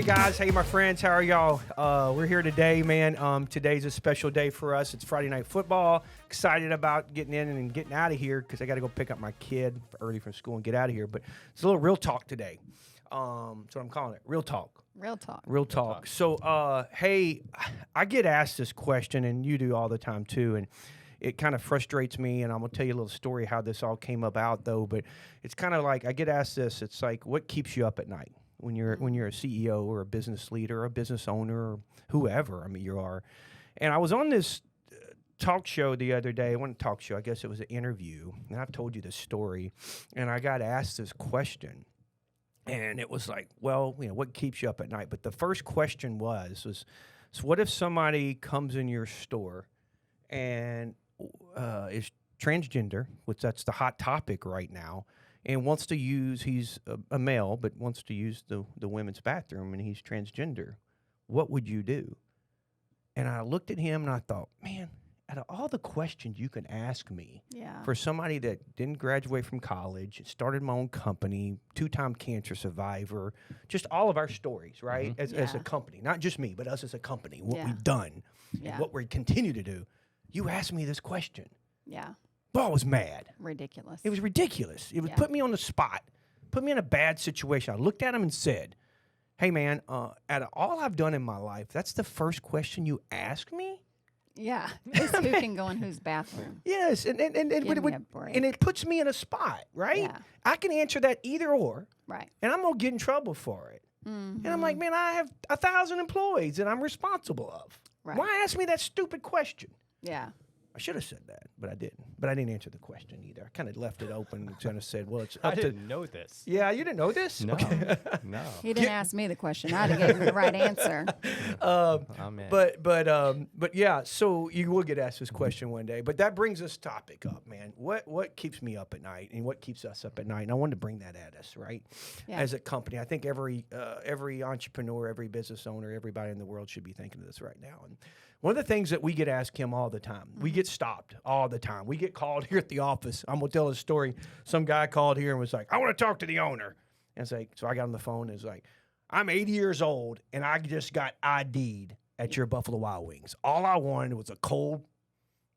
guys. Hey, my friends. How are y'all? We're here today, man. Today's a special day for us. It's Friday Night Football. Excited about getting in and getting out of here because I got to go pick up my kid early from school and get out of here. But it's a little real talk today. That's what I'm calling it. Real talk. Real talk. Real talk. So, hey, I get asked this question, and you do all the time too, and it kind of frustrates me, and I'm going to tell you a little story how this all came about, though. But it's kind of like I get asked this. It's like, what keeps you up at night when you're a CEO or a business leader or a business owner or whoever, I mean, you are. And I was on this talk show the other day. It wasn't a talk show. I guess it was an interview, and I've told you this story. And I got asked this question. And it was like, well, you know, what keeps you up at night? But the first question was so what if somebody comes in your store and is transgender, which that's the hot topic right now, and wants to use, he's a male, but wants to use the women's bathroom, and he's transgender. What would you do? And I looked at him, and I thought, man, out of all the questions you can ask me for somebody that didn't graduate from college, started my own company, 2-time cancer survivor, just all of our stories, right? Mm-hmm. As a company, not just me, but us as a company, what we've done and what we continue to do. You asked me this question. Yeah. Well, I was mad. Ridiculous. It was ridiculous. It would put me on the spot, put me in a bad situation. I looked at him and said, hey, man, out of all I've done in my life, that's the first question you ask me? Yeah, it's who can go in whose bathroom. Yes, and it puts me in a spot, right? Yeah. I can answer that either or, right? And I'm gonna get in trouble for it. Mm-hmm. And I'm like, man, I have 1,000 employees that I'm responsible of. Right. Why ask me that stupid question? Yeah. I should have said that, but I didn't. But I didn't answer the question either. I kind of left it open and kind of said, well, it's up to... I didn't know this. Yeah, you didn't know this? No. Okay. No. He didn't ask me the question. I'd have given him the right answer. But yeah, so you will get asked this question one day. But that brings this topic up, man. What keeps me up at night and what keeps us up at night? And I wanted to bring that at us, right? Yeah. As a company, I think every entrepreneur, every business owner, everybody in the world should be thinking of this right now. And one of the things that we get asked him all the time, we get stopped all the time. We get called here at the office. I'm going to tell a story. Some guy called here and was like, I want to talk to the owner. And it's like, so I got on the phone and it's like, I'm 80 years old and I just got ID'd at your Buffalo Wild Wings. All I wanted was a cold,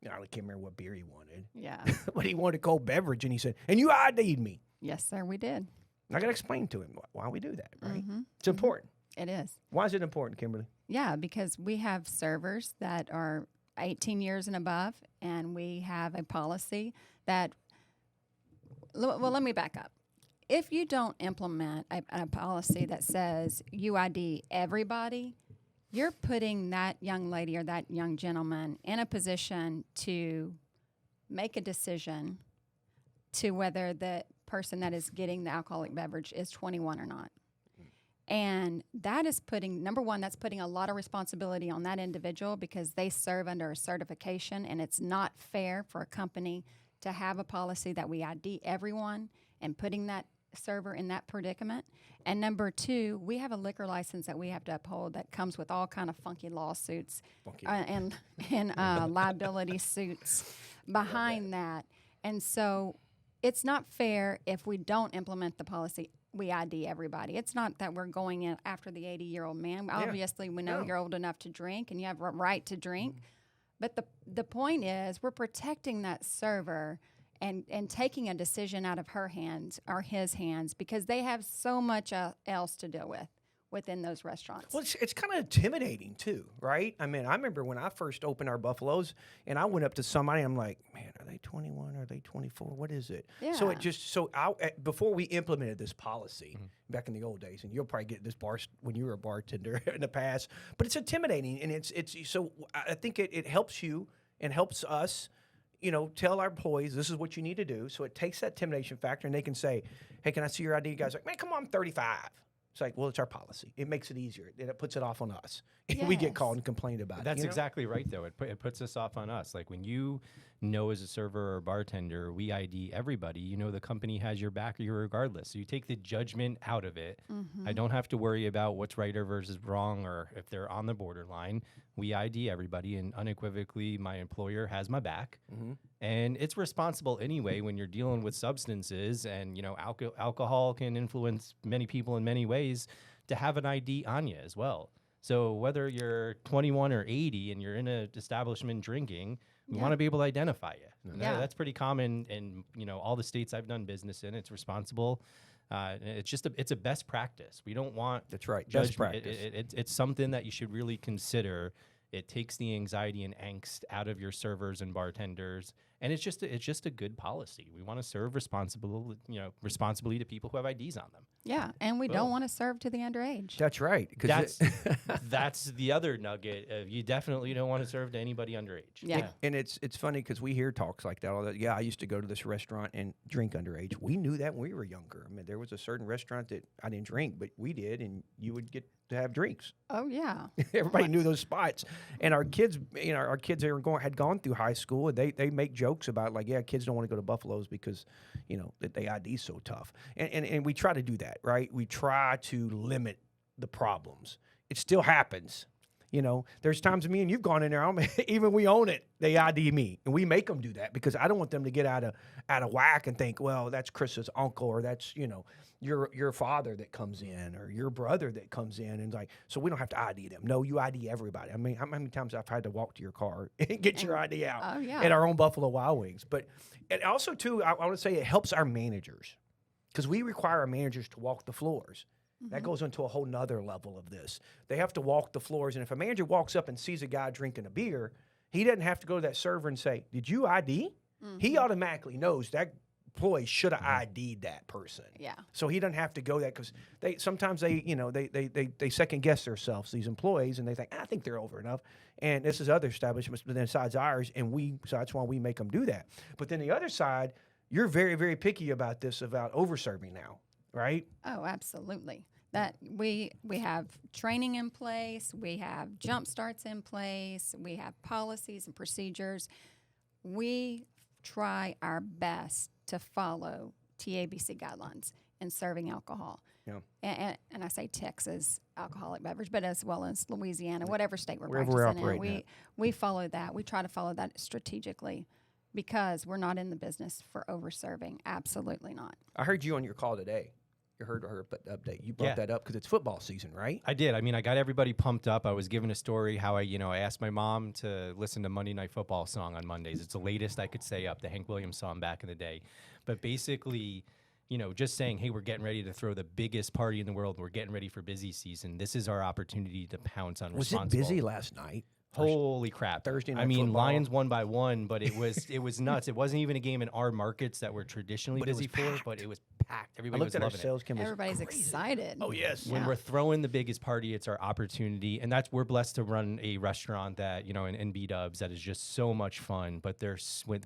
I can't remember what beer he wanted. Yeah. But he wanted a cold beverage and he said, and you ID'd me. Yes, sir, we did. And I got to explain to him why we do that, right? Mm-hmm. It's important. It is. Why is it important, Kimberly? Yeah, because we have servers that are 18 years and above, and we have a policy that, well, let me back up. If you don't implement a policy that says you ID everybody, you're putting that young lady or that young gentleman in a position to make a decision to whether the person that is getting the alcoholic beverage is 21 or not. And that is putting, number one, that's putting a lot of responsibility on that individual because they serve under a certification, and it's not fair for a company to have a policy that we ID everyone and putting that server in that predicament. And number two, we have a liquor license that we have to uphold that comes with all kind of funky lawsuits and liability suits behind that. And so it's not fair if we don't implement the policy. We ID everybody. It's not that we're going in after the 80-year-old man. Yeah. Obviously, we know you're old enough to drink and you have a right to drink. But the point is we're protecting that server and taking a decision out of her hands or his hands because they have so much else to deal with within those restaurants. Well, it's kind of intimidating too, right? I mean, I remember when I first opened our Buffaloes and I went up to somebody, I'm like, man, are they 21? Are they 24? What is it? Yeah. So before we implemented this policy back in the old days, and you'll probably get this when you were a bartender in the past, but it's intimidating. And it's so I think it helps you and helps us, tell our employees this is what you need to do. So it takes that intimidation factor and they can say, hey, can I see your ID? You guys are like, man, come on, I'm 35. It's like, well, it's our policy. It makes it easier. And it puts it off on us. Yes. We get called and complained about it. That's exactly right, though. It puts us off on us. Like when you know as a server or bartender, we ID everybody. The company has your back regardless. So you take the judgment out of it. Mm-hmm. I don't have to worry about what's right or versus wrong or if they're on the borderline. We ID everybody, and unequivocally, my employer has my back. Mm-hmm. And it's responsible anyway when you're dealing with substances, and alcohol can influence many people in many ways. to have an ID on you as well. So whether you're 21 or 80 and you're in an establishment drinking, we want to be able to identify you. Yeah. That's pretty common in all the states I've done business in. It's responsible. It's a best practice. We don't want That's right. judgment. Best practice. It's something that you should really consider. It takes the anxiety and angst out of your servers and bartenders, and it's just a good policy. We want to serve responsibly to people who have IDs on them. Yeah, and we don't want to serve to the underage. That's right. That's the other nugget. You definitely don't want to serve to anybody underage. Yeah. And it's funny because we hear talks like that all that. Yeah, I used to go to this restaurant and drink underage. We knew that when we were younger. I mean, there was a certain restaurant that I didn't drink, but we did, and you would get to have drinks. Oh yeah. Everybody knew those spots, and our kids, had gone through high school, and they make jokes about like, yeah, kids don't want to go to Buffalo's because, that they ID so tough, and we try to do that, right? We try to limit the problems. It still happens. There's times me and you've gone in there. Even we own it. They ID me, and we make them do that because I don't want them to get out of whack and think, well, that's Chris's uncle, or that's your father that comes in, or your brother that comes in, and like, so we don't have to ID them. No, you ID everybody. I mean, how many times I've had to walk to your car and get your ID out at our own Buffalo Wild Wings. But it also too, I want to say it helps our managers because we require our managers to walk the floors. That goes into a whole nother level of this. They have to walk the floors, and if a manager walks up and sees a guy drinking a beer, he doesn't have to go to that server and say, "Did you ID?" He automatically knows that employee should have ID'd that person. Yeah. So he doesn't have to go that because sometimes they second guess themselves, these employees, and they think, I think they're over enough. And this is other establishments, but then besides ours, so that's why we make them do that. But then the other side, you're very, very picky about this, about over-serving now, right? Oh, absolutely. That we have training in place, we have jump starts in place, we have policies and procedures. We try our best to follow TABC guidelines in serving alcohol. Yeah. And I say Texas alcoholic beverage, but as well as Louisiana, whatever state we're Wherever we're practicing in. operating We follow that. We try to follow that strategically because we're not in the business for over serving. Absolutely not. I heard you on your call today. You heard her update. You brought that up because it's football season, right? I did. I mean, I got everybody pumped up. I was given a story how I asked my mom to listen to Monday Night Football song on Mondays. It's the latest I could stay up, the Hank Williams song back in the day. But basically, just saying, hey, we're getting ready to throw the biggest party in the world. We're getting ready for busy season. This is our opportunity to pounce on responsible. Was it busy last night? Holy crap. Thursday night I mean, football. Lions won by 1, but it was nuts. It wasn't even a game in our markets that we're traditionally busy for, but it was packed. Everybody was loving it. Everybody's excited. Oh, yes. When we're throwing the biggest party, it's our opportunity. And we're blessed to run a restaurant that, in B-dubs that is just so much fun. But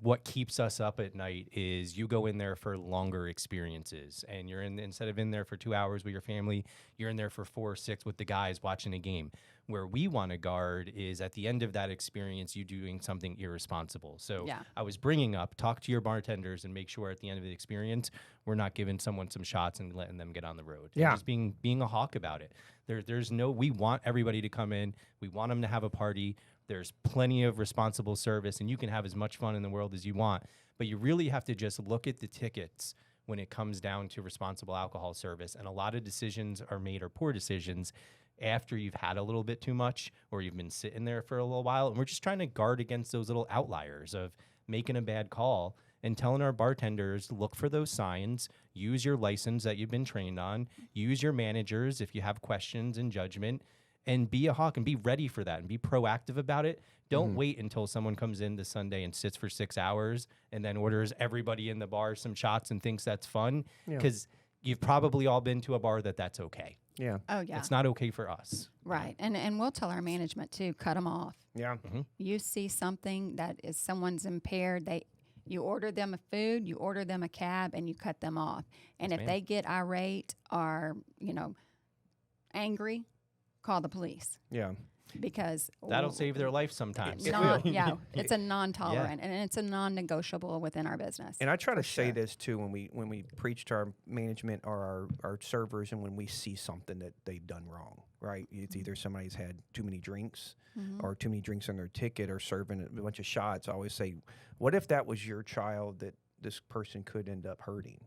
what keeps us up at night is you go in there for longer experiences. And you're instead of in there for 2 hours with your family, you're in there for 4 or 6 with the guys watching a game. Where we want to guard is at the end of that experience, you doing something irresponsible. So I was bringing up, talk to your bartenders and make sure at the end of the experience, we're not giving someone some shots and letting them get on the road. Yeah. And just being a hawk about it. We want everybody to come in. We want them to have a party. There's plenty of responsible service, and you can have as much fun in the world as you want. But you really have to just look at the tickets when it comes down to responsible alcohol service. And a lot of decisions are made, or poor decisions, after you've had a little bit too much or you've been sitting there for a little while. And we're just trying to guard against those little outliers of making a bad call and telling our bartenders, look for those signs, use your license that you've been trained on, use your managers if you have questions and judgment, and be a hawk and be ready for that and be proactive about it. Don't wait until someone comes in this Sunday and sits for 6 hours and then orders everybody in the bar some shots and thinks that's fun, because you've probably all been to a bar that's okay. Yeah. Oh, yeah. It's not okay for us. Right. And we'll tell our management, too, cut them off. Yeah. You see something that is someone's impaired, you order them a food, you order them a cab, and you cut them off. And if they get irate or, angry, call the police. Yeah. Because that'll save their life sometimes. It's a non-tolerant and it's a non-negotiable within our business. And I try to say this too when we preach to our management or our servers, and when we see something that they've done wrong, right? It's either somebody's had too many drinks or too many drinks on their ticket or serving a bunch of shots. I always say, what if that was your child that this person could end up hurting?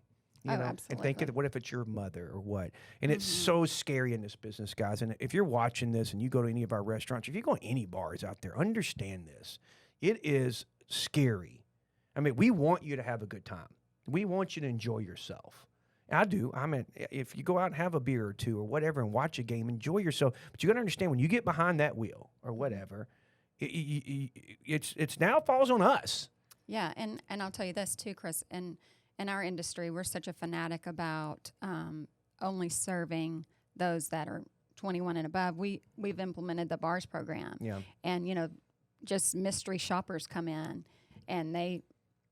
You Oh, know, and think absolutely. of what if it's your mother or what? And it's so scary in this business, guys. And if you're watching this and you go to any of our restaurants, if you go to any bars out there, understand this. It is scary. I mean, we want you to have a good time. We want you to enjoy yourself. I do. I mean, if you go out and have a beer or two or whatever and watch a game, enjoy yourself. But you got to understand when you get behind that wheel or whatever, it's now falls on us. Yeah, and I'll tell you this too, Chris. In our industry, we're such a fanatic about only serving those that are 21 and above. We've implemented the bars program. Yeah. And just mystery shoppers come in, and they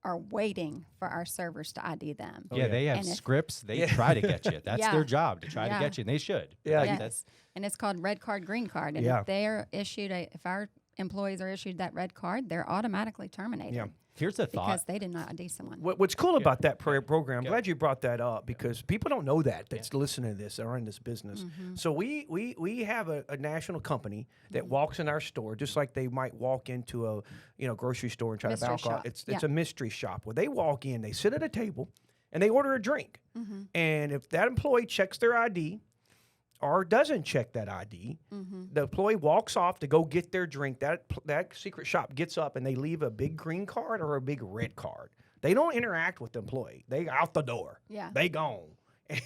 are waiting for our servers to ID them. Yeah, they have And if- scripts. They try to get you. That's Yeah. their job, to try Yeah. to get you, and they should. Yeah. Like, Yes. that's And it's called red card, green card. And Yeah. if they're issued if our employees are issued that red card, they're automatically terminated. Yeah. here's a thought. Because they did not ID someone. What's cool about that program, I'm Good. glad you brought that up because people don't know that's listening to this or in this business. So we have a national company that walks in our store just like they might walk into a grocery store and try to buy Mystery alcohol. shop. It's a mystery shop where they walk in, they sit at a table, and they order a drink. And if that employee checks their ID or doesn't check that ID, the employee walks off to go get their drink. That secret shop gets up and they leave a big green card or a big red card. They don't interact with the employee. They out the door. Yeah. They gone.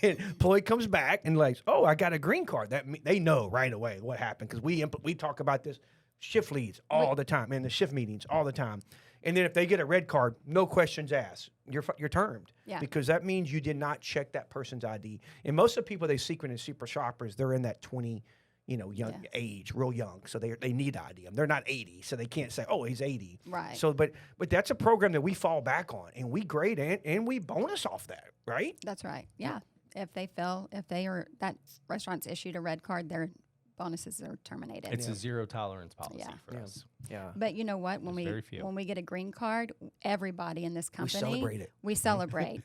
And employee comes back and like, oh, I got a green card. They know right away what happened because we talk about this shift leads all the time in the shift meetings all the time. And then if they get a red card, no questions asked. You're termed. Yeah. Because that means you did not check that person's ID. And most of the people they secret and super shoppers, they're in that 20, young age, real young. So they need to ID them. They're not 80, so they can't say, oh, he's 80. Right. So, but that's a program that we fall back on, and we grade and we bonus off that, right? That's right. Yeah. If that restaurant's issued a red card, their bonuses are terminated. It's a zero tolerance policy Yeah. for us. Yeah. But you know what? When There's very few. we get a green card, everybody in this company celebrate it. We celebrate.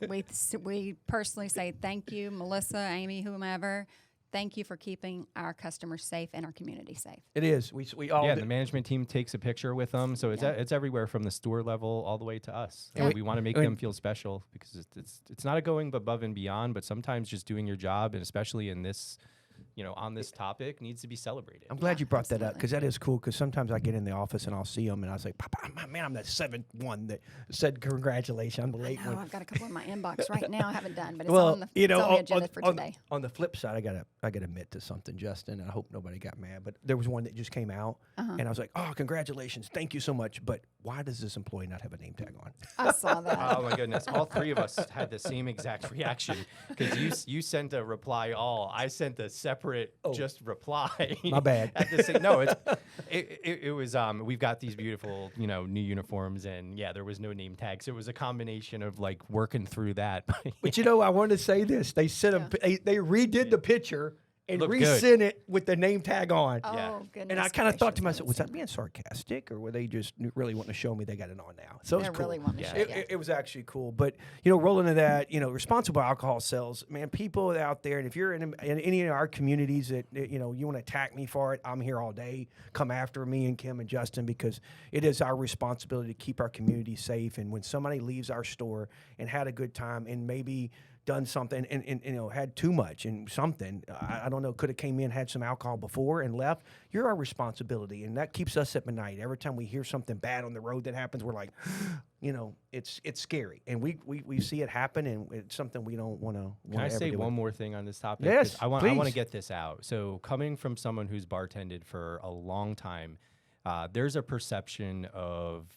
we personally say thank you, Melissa, Amy, whomever. Thank you for keeping our customers safe and our community safe. It is. We all Yeah, do- the management team takes a picture with them, so it's everywhere from the store level all the way to us. And And we- we want to make them feel special because it's not a going above and beyond, but sometimes just doing your job, and especially in this, on this topic, needs to be celebrated. I'm glad Yeah, you brought that up absolutely. because that is cool. Because sometimes I get in the office and I'll see them and I was like, Papa, I'm the seventh one that said congratulations. I'm the late Oh, one. I've got a couple in my inbox right now. I haven't done, but it's Well, on the, it's on the agenda for today. on the flip side, I gotta admit to something, Justin. And I hope nobody got mad, but there was one that just came out, and I was like, "Oh, congratulations, thank you so much." But why does this employee not have a name tag on? I saw that. Oh my goodness! All three of us had the same exact reaction because you sent a reply all. I sent a separate just reply. My bad. At the same, no, it was we've got these beautiful new uniforms and there was no name tag, so it was a combination of like working through that. But I wanted to say this: they sent they redid the picture and Looked resent it with the name tag on. Oh, Yeah. goodness. And I kind of thought to gracious, myself, I was that haven't being sarcastic, or were they just really wanting to show me they got it on now? So it was They're cool. really wanting to show it, you. it was actually cool. But rolling to that, responsible alcohol sales, man. People out there, and if you're in any of our communities that you want to attack me for it, I'm here all day. Come after me and Kim and Justin because it is our responsibility to keep our community safe. And when somebody leaves our store and had a good time and maybe done something and had too much and something, I don't know, could have came in, had some alcohol before and left, you're our responsibility. And that keeps us up at night. Every time we hear something bad on the road that happens, we're like, it's scary. And we see it happen, and it's something we don't want to. Can I say one more thing on this topic? Yes, 'Cause I want to please. get this out. So coming from someone who's bartended for a long time, there's a perception of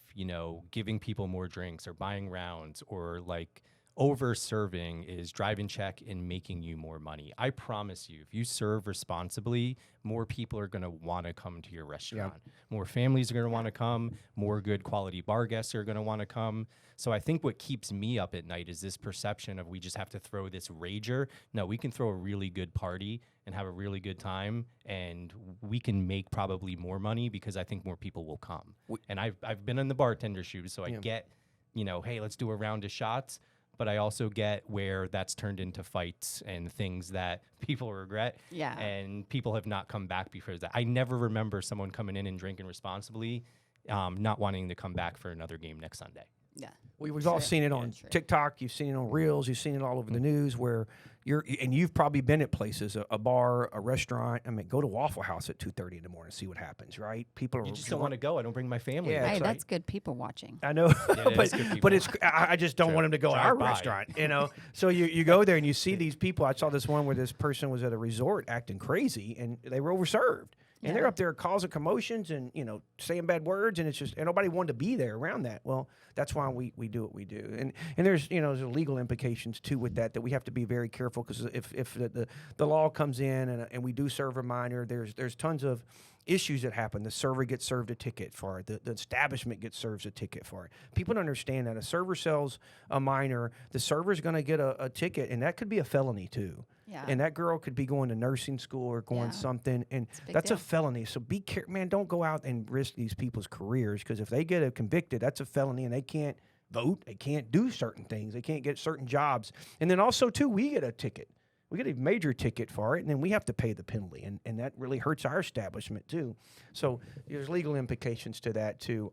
giving people more drinks or buying rounds or like over serving is driving check and making you more money. I promise you, if you serve responsibly, more people are going to want to come to your restaurant. More families are going to want to come. More good quality bar guests are going to want to come. So I think what keeps me up at night is this perception of we just have to throw this rager. No, we can throw a really good party and have a really good time, and we can make probably more money because I think more people will come. And I've been in the bartender shoes, so I get, hey, let's do a round of shots. But I also get where that's turned into fights and things that people regret. Yeah. And people have not come back because of that. I never remember someone coming in and drinking responsibly, not wanting to come back for another game next Sunday. Yeah. We've all True. seen it Yeah, on true. TikTok. You've seen it on Reels. You've seen it all over the news where you've probably been at places, a bar, a restaurant. I mean, go to Waffle House at 2:30 in the morning, see what happens, right? People are You just don't want to go. I don't bring my family. Yeah, with Hey, it's me. like- that's good people watching. I know, Yeah, it is good but people. it's I just don't True. want them to go to Drive our by. restaurant, you know. So you go there and you see these people. I saw this one where this person was at a resort acting crazy, and they were overserved. And they're Yeah. up there causing commotions and, you know, saying bad words, and it's just, and nobody wanted to be there around that. Well, that's why we do what we do. And there's, you know, there's legal implications too with that we have to be very careful, because if the law comes in and we do serve a minor, there's tons of issues that happen. The server gets served a ticket for it. The establishment gets served a ticket for it. People don't understand that a server sells a minor, the server's going to get a ticket, and that could be a felony too. Yeah. And that girl could be going to nursing school or going Yeah. something, and It's a big that's a deal. felony. So be careful, man. Don't go out and risk these people's careers, because if they get convicted, that's a felony, and they can't vote, they can't do certain things, they can't get certain jobs. And then also too, we get a ticket. We get a major ticket for it, and then we have to pay the penalty, and that really hurts our establishment too. So there's legal implications to that too.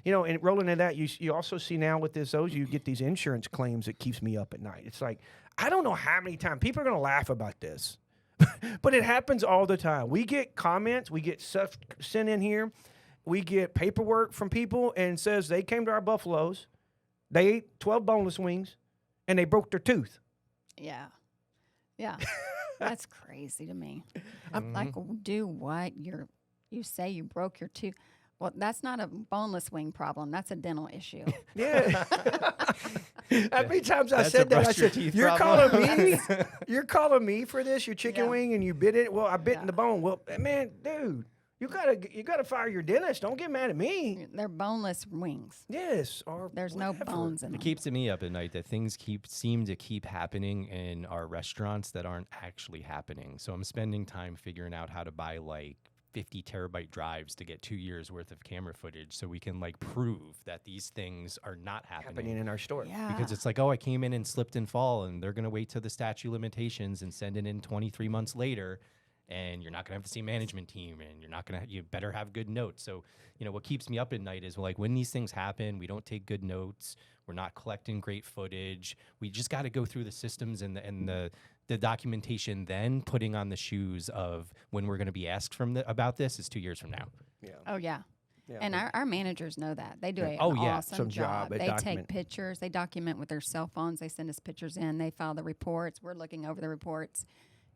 You know, and rolling into that, you also see now with you get these insurance claims that keeps me up at night. It's like, I don't know how many times people are going to laugh about this, but it happens all the time. We get comments, we get stuff sent in here, we get paperwork from people and says they came to our buffaloes, they ate 12 boneless wings, and they broke their tooth. Yeah. Yeah. That's crazy to me. I'm like, do what? You say you broke your tooth. Well, that's not a boneless wing problem. That's a dental issue. Yeah. How many times I That's said a that? I brush your said, teeth "You're problem." calling me? You're calling me for this? Your chicken Yeah. wing, and you bit it? Well, I bit in Yeah. the bone. Well, man, dude, you gotta fire your dentist. Don't get mad at me. They're boneless wings. Yes, or There's whatever. no bones in It them. keeps me up at night that things seem to keep happening in our restaurants that aren't actually happening. So I'm spending time figuring out how to buy like 50 terabyte drives to get 2 years worth of camera footage so we can like prove that these things are not happening in our store. Yeah. Because it's like, oh, I came in and slipped and fall, and they're going to wait till the statute of limitations and send it in 23 months later. And you're not going to have the same management team, and you better have good notes. So, you know, what keeps me up at night is like when these things happen, we don't take good notes. We're not collecting great footage. We just got to go through the systems and the documentation, then putting on the shoes of when we're going to be asked about this is 2 years from now. Yeah. Oh, yeah. Yeah, And but- our managers know that. They do an Oh, yeah. awesome Some job at They document. take pictures. They document with their cell phones. They send us pictures in. They file the reports. We're looking over the reports.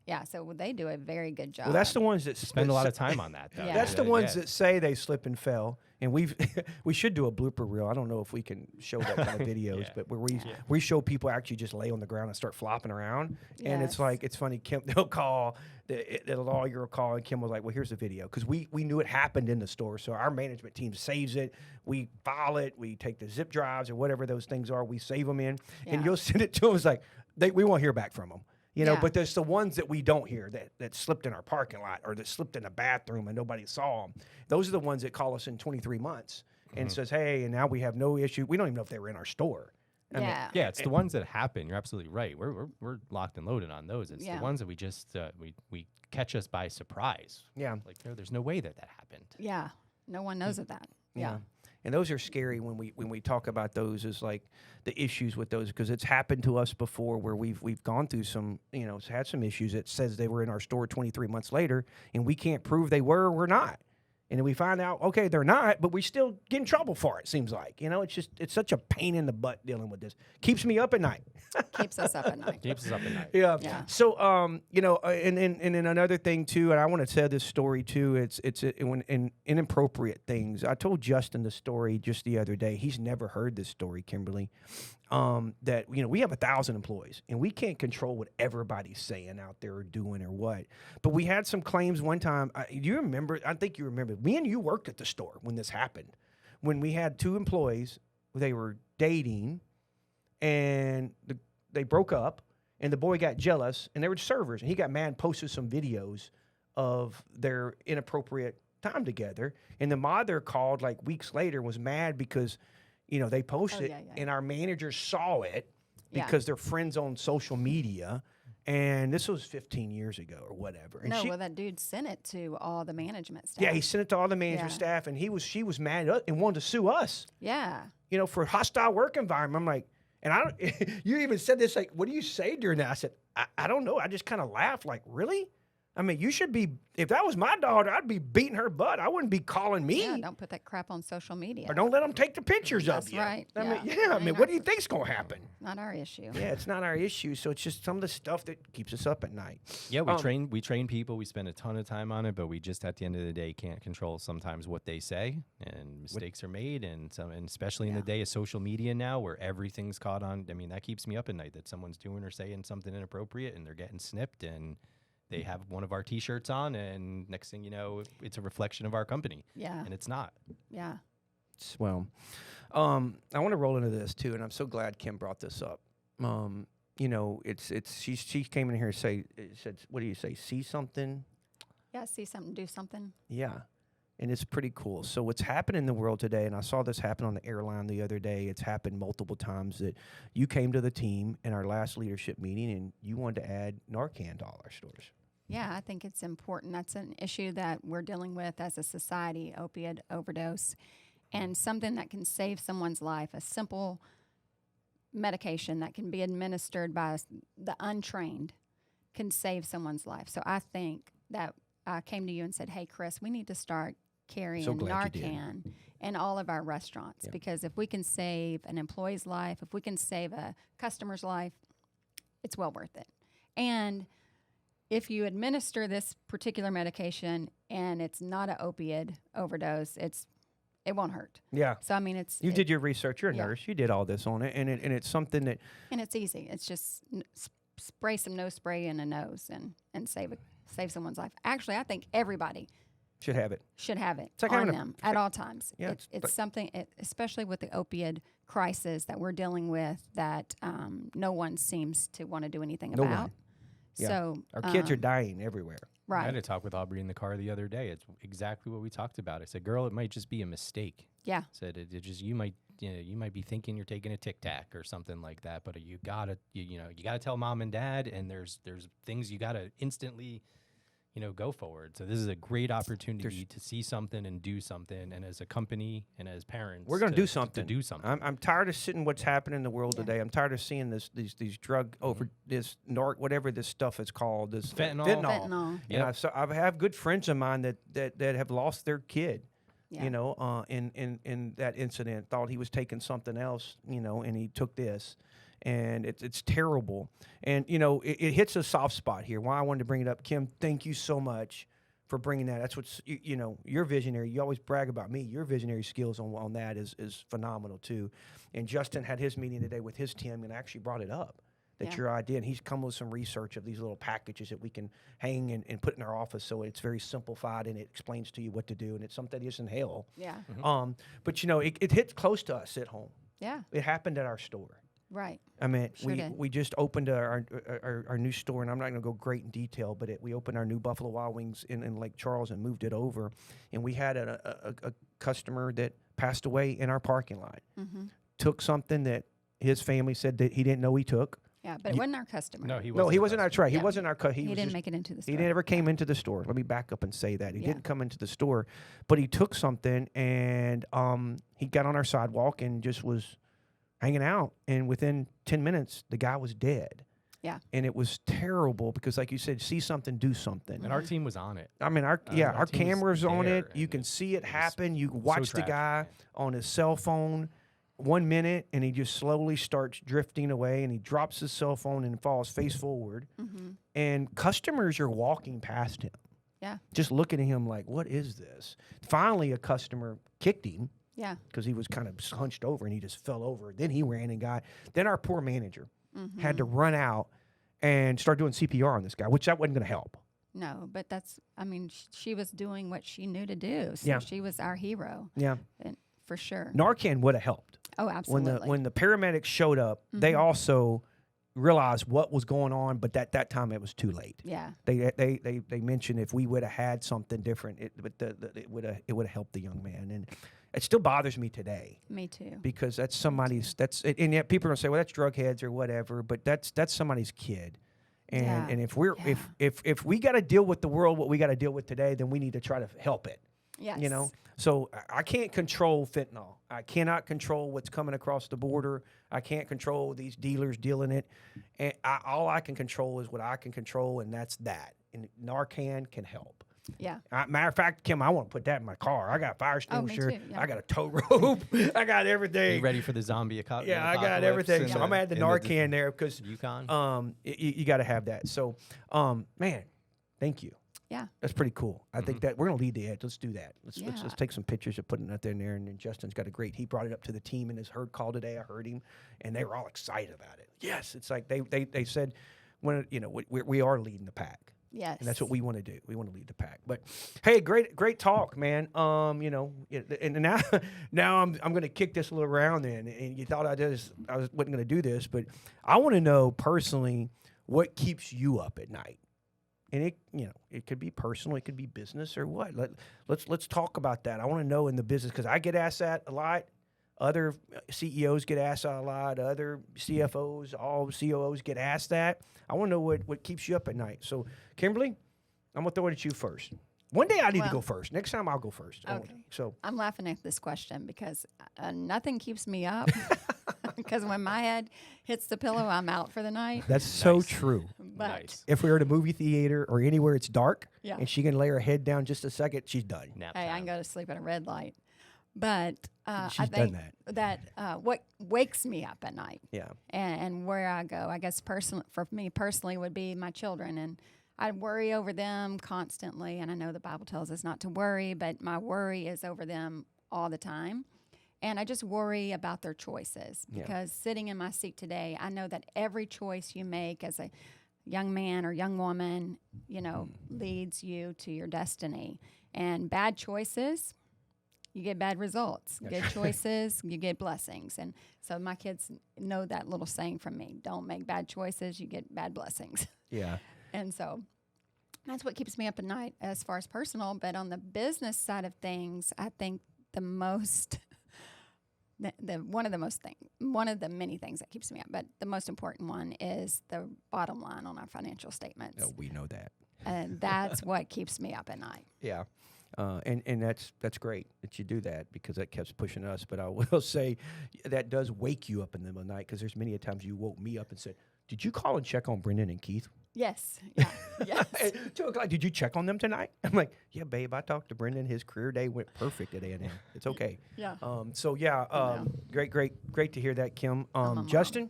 Yeah, so they do a very good job. Well, that's the ones that Spend a lot of time on that, though. Yeah. That's the ones Yeah. that say they slip and fell, and we should do a blooper reel. I don't know if we can show that kind of videos, Yeah. but where we show people actually just lay on the ground and start flopping around, and it's Yes. like, it's funny. Kim, they'll call the lawyer will call, and Kim was like, "Well, here's the video," because we knew it happened in the store, so our management team saves it. We file it. We take the zip drives or whatever those things are. We save them in, and Yeah. you'll send it to them. It's like we won't hear back from them. You know, Yeah. but there's the ones that we don't hear that slipped in our parking lot or that slipped in a bathroom and nobody saw them. Those are the ones that call us in 23 months and says, "Hey, and now we have no issue." We don't even know if they were in our store. I mean, Yeah. Yeah, it's the ones that happen. You're absolutely right. We're locked and loaded on those. It's Yeah. the ones that we just we catch us by surprise. yeah. Like there's no way that happened. Yeah. No one knows of that. Yeah. And those are scary when we talk about those, is like the issues with those, because it's happened to us before where we've gone through some, you know, had some issues. It says they were in our store 23 months later, and we can't prove they were or we're not. And then we find out, okay, they're not, but we still get in trouble for it, seems like. You know, it's such a pain in the butt dealing with this. Keeps me up at night. Keeps us up at night. Keeps us up at night. Yeah. Yeah. So, you know, and then another thing too, and I want to tell this story too. It's when inappropriate things. I told Justin the story just the other day. He's never heard this story, Kimberly. That, you know, we have 1,000 employees, and we can't control what everybody's saying out there or doing or what. But we had some claims one time. Do you remember? I think you remember. Me and you worked at the store when this happened. When we had 2 employees, they were dating, and they broke up, and the boy got jealous, and they were servers, and he got mad and posted some videos of their inappropriate time together. And the mother called like weeks later, was mad because, you know, they posted yeah. and our manager saw it Yeah. because they're friends on social media. And this was 15 years ago or whatever. And No, well, that dude sent it to all the management staff. yeah, he sent it to all the management Yeah. staff, and she was mad at us and wanted to sue us. Yeah. For hostile work environment. I'm like, and I don't. You even said this, like, what do you say during that? I said, I don't know. I just kind of laughed, like, really? I mean, you should be. If that was my daughter, I'd be beating her butt. I wouldn't be calling me. Yeah, don't put that crap on social media. Or don't let them take the pictures That's of you. right. I mean, Yeah. I mean, what do you think's gonna happen? Not our issue. Yeah, it's not our issue. So it's just some of the stuff that keeps us up at night. Yeah, we train people. We spend a ton of time on it, but we just at the end of the day can't control sometimes what they say, and mistakes are made, and especially in the day of social media now, where everything's caught on. I mean, that keeps me up at night that someone's doing or saying something inappropriate, and they're getting snipped, and they have one of our T-shirts on, and next thing you know, it's a reflection of our company. Yeah. And it's not. Yeah. Well, I want to roll into this too, and I'm so glad Kim brought this up. She came in here and said, what do you say? See something? Yeah. See something, do something. Yeah. And it's pretty cool. So what's happened in the world today, and I saw this happen on the airline the other day, it's happened multiple times, that you came to the team in our last leadership meeting and you wanted to add Narcan to all our stores. Yeah, I think it's important. That's an issue that we're dealing with as a society, opioid overdose, and something that can save someone's life, a simple medication that can be administered by the untrained can save someone's life. So I think that I came to you and said, hey, Chris, we need to start carrying glad you did. Narcan in all of our restaurants, because if we can save an employee's life, if we can save a customer's life, it's well worth it. And if you administer this particular medication and it's not an opiate overdose, it won't hurt. Yeah. So I mean, You did your research. You're a yeah. nurse. You did all this on it, and it's something that and it's easy. It's just spray some nose spray in a nose and save someone's life. Actually, I think everybody should have it. should have it like on having them at all times. Yeah, It's something, especially with the opioid crisis that we're dealing with, that no one seems to want to do anything No about. one. Yeah. So Our kids are dying everywhere. I had right. a talk with Aubrey in the car the other day. It's exactly what we talked about. I said, girl, it might just be a mistake. Yeah. I said, it just, you might be thinking you're taking a Tic Tac or something like that, but you gotta tell mom and dad, and there's things you gotta instantly, go forward. So this is a great opportunity to see something and do something. And as a company and as parents, We're going to do something. To do something. I'm tired of sitting what's happening in the world today. I'm tired of seeing these drug over this whatever this stuff is called, this Fentanyl. Fentanyl. And I have good friends of mine that have lost their kid. Yeah. In that incident, thought he was taking something else, and he took this, and it's terrible. And it hits a soft spot here. Why I wanted to bring it up, Kim. Thank you so much for bringing that. That's what's your visionary. You always brag about me. Your visionary skills on that is phenomenal too. And Justin had his meeting today with his team and actually brought it up. That's your idea, and he's come with some research of these little packages that we can hang and put in our office, so it's very simplified and it explains to you what to do, and it's something that isn't hell. Yeah. But it hit close to us at home. Yeah. It happened at our store. Right. I mean, Sure did. we just opened our new store, and I'm not going to go great in detail, but we opened our new Buffalo Wild Wings in Lake Charles and moved it over, and we had a customer that passed away in our parking lot. Mm-hmm. Took something that his family said that he didn't know he took. Yeah, but it wasn't our customer. No, he No, he wasn't our tray. He Yeah. wasn't our cut. He didn't just, make it into the store. He never came into the store. Let me back up and say that. He Yeah. didn't come into the store, but he took something, and he got on our sidewalk and just was hanging out. And within 10 minutes, the guy was dead. Yeah. And it was terrible because, like you said, see something, do something. And our team was on it. I mean, our our team was cameras on there, it. You and can see it was happen. You watch the tragic, guy man. on his cell phone 1 minute, and he just slowly starts drifting away, and he drops his cell phone and falls face forward. Mm-hmm. And customers are walking past him. Yeah. Just looking at him like, what is this? Finally, a customer kicked him Yeah. because he was kind of hunched over, and he just fell over. Then he ran and got. Then our poor manager Mm-hmm. had to run out and start doing CPR on this guy, which that wasn't going to help. No, but she was doing what she knew to do. So Yeah. she was our hero, Yeah. and for sure. Narcan would have helped. Oh, absolutely. When the paramedics showed up, they also realized what was going on, but that time it was too late. Yeah. They mentioned if we would have had something different, it would have helped the young man, and it still bothers me today Me too. because that's somebody's and yet people are gonna say, well, that's drug heads or whatever, but that's somebody's kid, And Yeah. and if we're Yeah. if we got to deal with the world what we got to deal with today, then we need to try to help it. Yes. You know, so I can't control fentanyl. I cannot control what's coming across the border. I can't control these dealers dealing it. And all I can control is what I can control, and that's that. And Narcan can help. Yeah. Matter of fact, Kim, I want to put that in my car. I got a fire Oh, me extinguisher. too, yeah. I got a tow rope. I got Are everything. you ready for the zombie Yeah, I got everything. So I'm gonna add the Narcan there because Yukon. you got to have that. So, man, thank you. Yeah. That's pretty cool. I think that we're gonna lead the edge. Let's do that. Let's Yeah. take some pictures of putting that in there. And then Justin's got a great. He brought it up to the team in his herd call today. I heard him, and they were all excited about it. Yes, it's like they said when we are leading the pack. Yes. And that's what we want to do. We want to lead the pack. But hey, great talk, man. And now I'm going to kick this a little around then. And you thought I wasn't going to do this, but I want to know personally what keeps you up at night. And it could be personal, it could be business or what. Let's talk about that. I want to know in the business because I get asked that a lot. Other CEOs get asked that a lot. Other CFOs, all COOs get asked that. I want to know what keeps you up at night. So, Kimberly, I'm going to throw it at you first. One day I need to go first. Next time I'll go first. Okay. So I'm laughing at this question because nothing keeps me up. Because when my head hits the pillow, I'm out for the night. that's so true. But Nice. If we were at a movie theater or anywhere it's dark Yeah. and she can lay her head down just a second, she's done. Nap hey, I time. can go to sleep at a red light. But She's I done think that. what wakes me up at night Yeah. and where I go, I guess for me personally would be my children. And I worry over them constantly. And I know the Bible tells us not to worry, but my worry is over them all the time. And I just worry about their choices because sitting in my seat today, I know that every choice you make as a young man or young woman, leads you to your destiny. And bad choices, you get bad results. Good choices, you get blessings. And so my kids know that little saying from me, don't make bad choices, you get bad blessings. Yeah. And so that's what keeps me up at night as far as personal. But on the business side of things, I think the most, one of the many things that keeps me up, but the most important one is the bottom line on our financial statements. No, we know that. And that's what keeps me up at night. Yeah. And that's great that you do that because that keeps pushing us. But I will say that does wake you up in the middle of the night because there's many a times you woke me up and said, did you call and check on Brendan and Keith? Yes. Yeah. Yes. At 2 o'clock, did you check on them tonight? I'm like, yeah, babe, I talked to Brendan. His career day went perfect at A&M. It's okay. Yeah. Great to hear that, Kim. mom. Justin?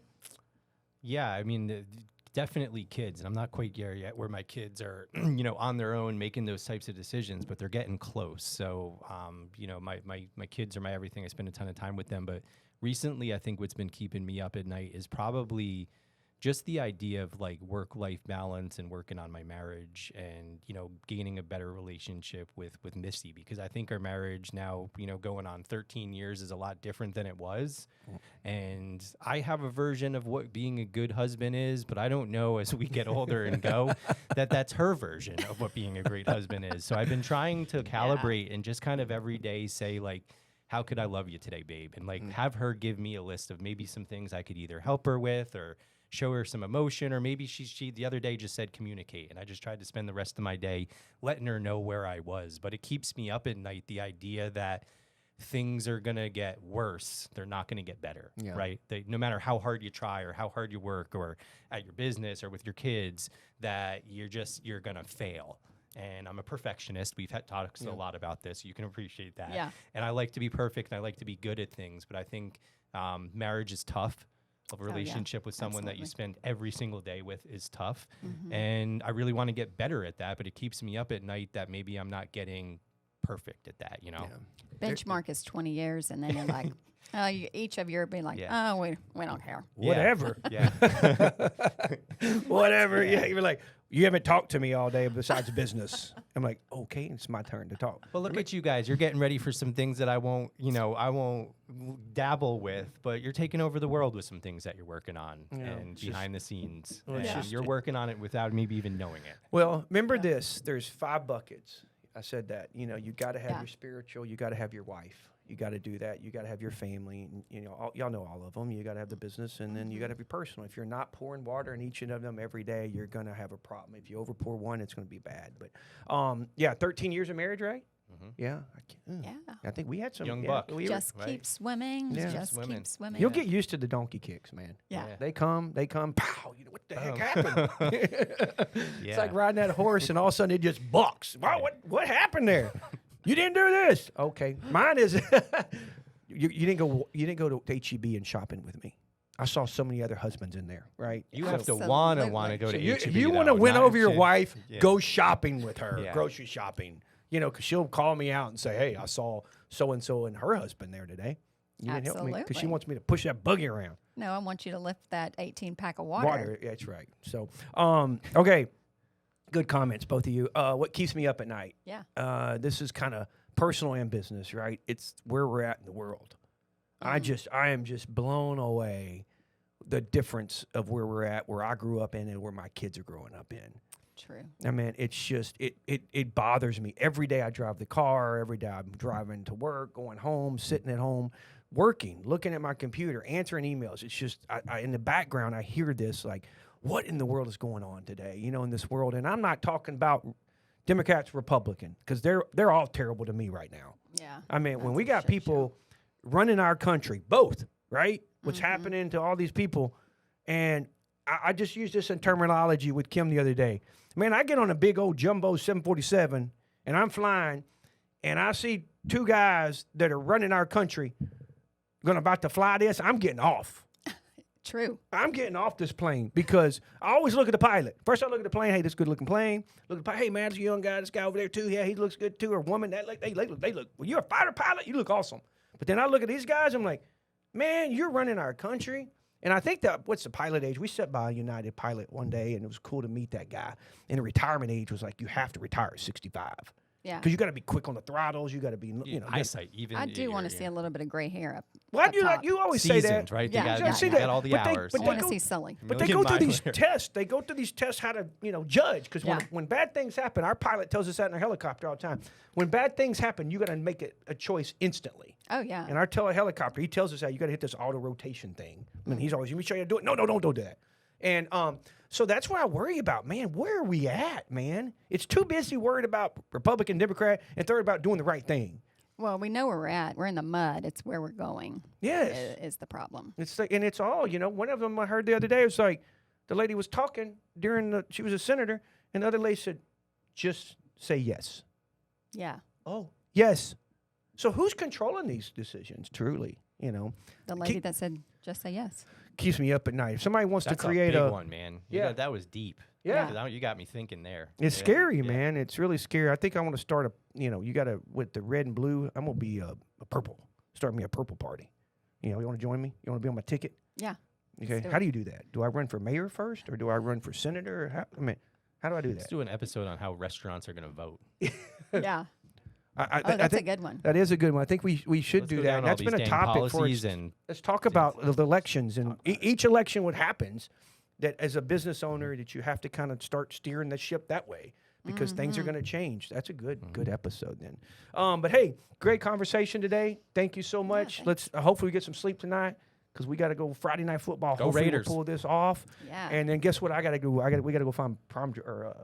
Yeah, I mean, definitely kids. And I'm not quite there yet where my kids are, on their own making those types of decisions, but they're getting close. So, my kids are my everything. I spend a ton of time with them. But recently, I think what's been keeping me up at night is probably just the idea of like work-life balance and working on my marriage and, gaining a better relationship with Missy, because I think our marriage now, going on 13 years is a lot different than it was. And I have a version of what being a good husband is, but I don't know as we get older and go that's her version of what being a great husband is. So I've been trying to calibrate and just kind of every day say like, how could I love you today, babe? And like have her give me a list of maybe some things I could either help her with or show her some emotion, or maybe she the other day just said communicate, and I just tried to spend the rest of my day letting her know where I was. But it keeps me up at night, the idea that things are going to get worse. They're not going to get better, right? No matter how hard you try or how hard you work or at your business or with your kids, that you're going to fail. And I'm a perfectionist. We've had talks a lot about this. So you can appreciate that. Yeah. And I like to be perfect and I like to be good at things. But I think marriage is tough. A relationship with someone that you spend every single day with is tough. And I really want to get better at that. But it keeps me up at night that maybe I'm not getting perfect at that, Benchmark is 20 years. And then you're like, each of you are being like, oh, we don't care. Whatever. Yeah. Whatever. Yeah. You're like, you haven't talked to me all day besides business. I'm like, okay, it's my turn to talk. Well, look at you guys. You're getting ready for some things that I won't dabble with, but you're taking over the world with some things that you're working on and behind the scenes. And you're working on it without maybe even knowing it. Well, remember this. There's 5 buckets. I said that. You got to have your spiritual. You got to have your wife. You got to do that. You got to have your family. And, you know, y'all know all of them. You got to have the business, and then you got to have your personal. If you're not pouring water in each and of them every day, you're gonna have a problem. If you over pour one, it's gonna be bad. But yeah, 13 years of marriage, right? Yeah. Yeah. I think we had some Young yeah, buck. Just keep swimming. Yeah. Just Swimming. keep swimming. You'll get used to the donkey kicks, man. Yeah. They come, pow, you know, what the heck happened? It's Yeah. like riding that horse and all of a sudden it just bucks. Wow, what happened there? You didn't do this. Okay. Mine is you didn't go to HEB and shopping with me. I saw so many other husbands in there, right? You have to Absolutely. want to go So to you, HEB. if you want to though, win not over if your she- wife, Yeah. go shopping with her, Yeah. grocery shopping. You know, because she'll call me out and say, "Hey, I saw so and so and her husband there today. You didn't help me because she Absolutely. wants me to push that buggy around." No, I want you to lift that 18 pack of water. That's right. So, okay, good comments, both of you. What keeps me up at night? Yeah. This is kind of personal and business, right? It's where we're at in the world. I am just blown away the difference of where we're at, where I grew up in, and where my kids are growing up in. True. I mean, it's just it bothers me every day. I drive the car. Every day I'm driving to work, going home, sitting at home, working, looking at my computer, answering emails. It's just I in the background I hear this like, what in the world is going on today? You know, in this world, and I'm not talking about Democrats, Republican, because they're all terrible to me right now. Yeah. I mean, when That's we a got shit people running our country, both, right? What's happening to all these people, and I just used this in terminology with Kim the other day. Man, I get on a big old jumbo 747 and I'm flying and I see two guys that are running our country about to fly this. I'm getting off. True. I'm getting off this plane because I always look at the pilot. First I look at the plane. Hey, this good looking plane. Look at the pilot. Hey, man, this young guy, this guy over there too. Yeah, he looks good too. Or woman, they look. Well, you're a fighter pilot. You look awesome. But then I look at these guys. I'm like, man, you're running our country. And I think that, what's the pilot age? We sat by a United pilot one day, and it was cool to meet that guy. And the retirement age was like, you have to retire at 65. Yeah. Because you got to be quick on the throttles. You got to be, you know. eyesight. Even I do want to see a little bit of gray hair up. Why up do you like? top. You always say seasoned, that, right? Yeah, You yeah, got, yeah. you got all the But they- hours. but I they want to go- see Sully. But they Million go through these miler. tests. They go through these tests how to, judge. Because Yeah. when bad things happen, our pilot tells us that in our helicopter all the time. When bad things happen, you got to make a choice instantly. Oh, yeah. And our helicopter, he tells us that you got to hit this auto rotation thing. I mean, he's always, let me show you how to do it. No, don't do that. And so that's what I worry about, man. Where are we at, man? It's too busy worried about Republican, Democrat, and third about doing the right thing. Well, we know where we're at. We're in the mud. It's where we're going. Yes. Is the problem. It's like, and it's all, one of them I heard the other day was like, the lady was talking she was a senator, and the other lady said, just say yes. Yeah. Oh, yes. So who's controlling these decisions, truly, The lady that said, just say yes. Keeps me up at night. If somebody wants That's to create a big one, man. Yeah. That was deep. Yeah. You got me thinking there. It's Yeah. scary, Yeah. man. It's really scary. I think I want to start you got to, with the red and blue, I'm going to be a purple. Start me a purple party. You want to join me? You want to be on my ticket? Yeah. Okay. do How it. do you do that? Do I run for mayor first or do I run for senator? Or how do I do Let's that? do an episode on how restaurants are going to vote. Yeah. I Oh, that's a think good one. that is a good one. I think we should Let's do go that. down And all that's been these a dang topic for policies and let's talk about the elections and each election. What happens that as a business owner that you have to kind of start steering the ship that way because things are going to change. That's a good episode then. But hey, great conversation today. Thank you so much. thanks. Let's hopefully we get some sleep tonight because we got to go Friday night football. Go Hopefully Raiders. we'll pull this off. Yeah. And then guess what? I got to go. We got to go find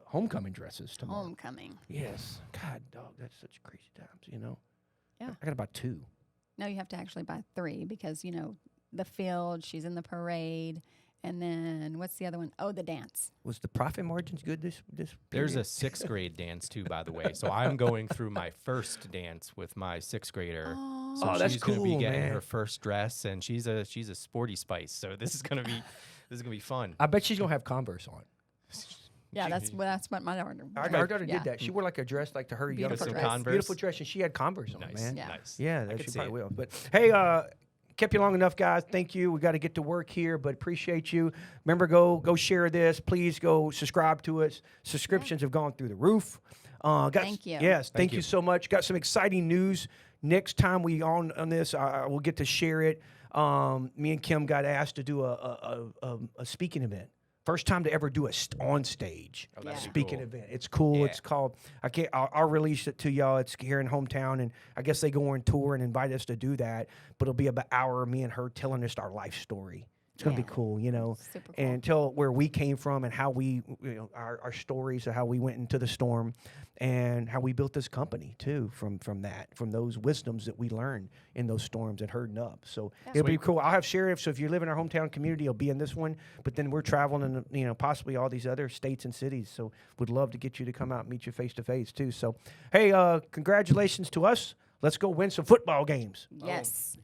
homecoming dresses tomorrow. Homecoming. Yes. God, dog, that's such crazy times. Yeah. I got about 2. No, you have to actually buy 3 because, the field, she's in the parade. And then what's the other one? Oh, the dance. Was the profit margins good this there's period? a 6th grade dance too, by the way. So I'm going through my first dance with my 6th grader. Oh, So that's she's gonna be cool, getting man. her first dress, and she's a sporty spice. So this is gonna be fun. I bet she's gonna have Converse on. yeah, that's what my daughter. Our daughter did that. She wore like a dress like to her young Beautiful person. dress. Converse. Beautiful dress, and she had Converse on, Nice, man. Yeah. nice. Yeah, I that could she see probably it. will. But hey, kept you long enough, guys. Thank you. We got to get to work here, but appreciate you. Remember, go share this. Please go subscribe to us. Subscriptions have gone through the roof. Thank you. Yes, thank you. you so much. Got some exciting news. Next time we on this, I will get to share it. Me and Kim got asked to do a speaking event first time to ever do a on stage Oh, that'd be speaking cool. event. It's cool. Yeah. It's called. I'll release it to y'all. It's here in hometown, and I guess they go on tour and invite us to do that. But it'll be about an hour of me and her telling us our life story. It's gonna be Yeah. cool, you know, Super cool. and tell where we came from and how we, our stories of how we went into the storm, and how we built this company too from those wisdoms that we learned in those storms and herding up. So it'll be cool. I'll have sheriffs. So if you live in our hometown community, you'll be in this one. But then we're traveling in possibly all these other states and cities. So would love to get you to come out and meet you face to face too. So hey, congratulations to us. Let's go win some football games. Yes.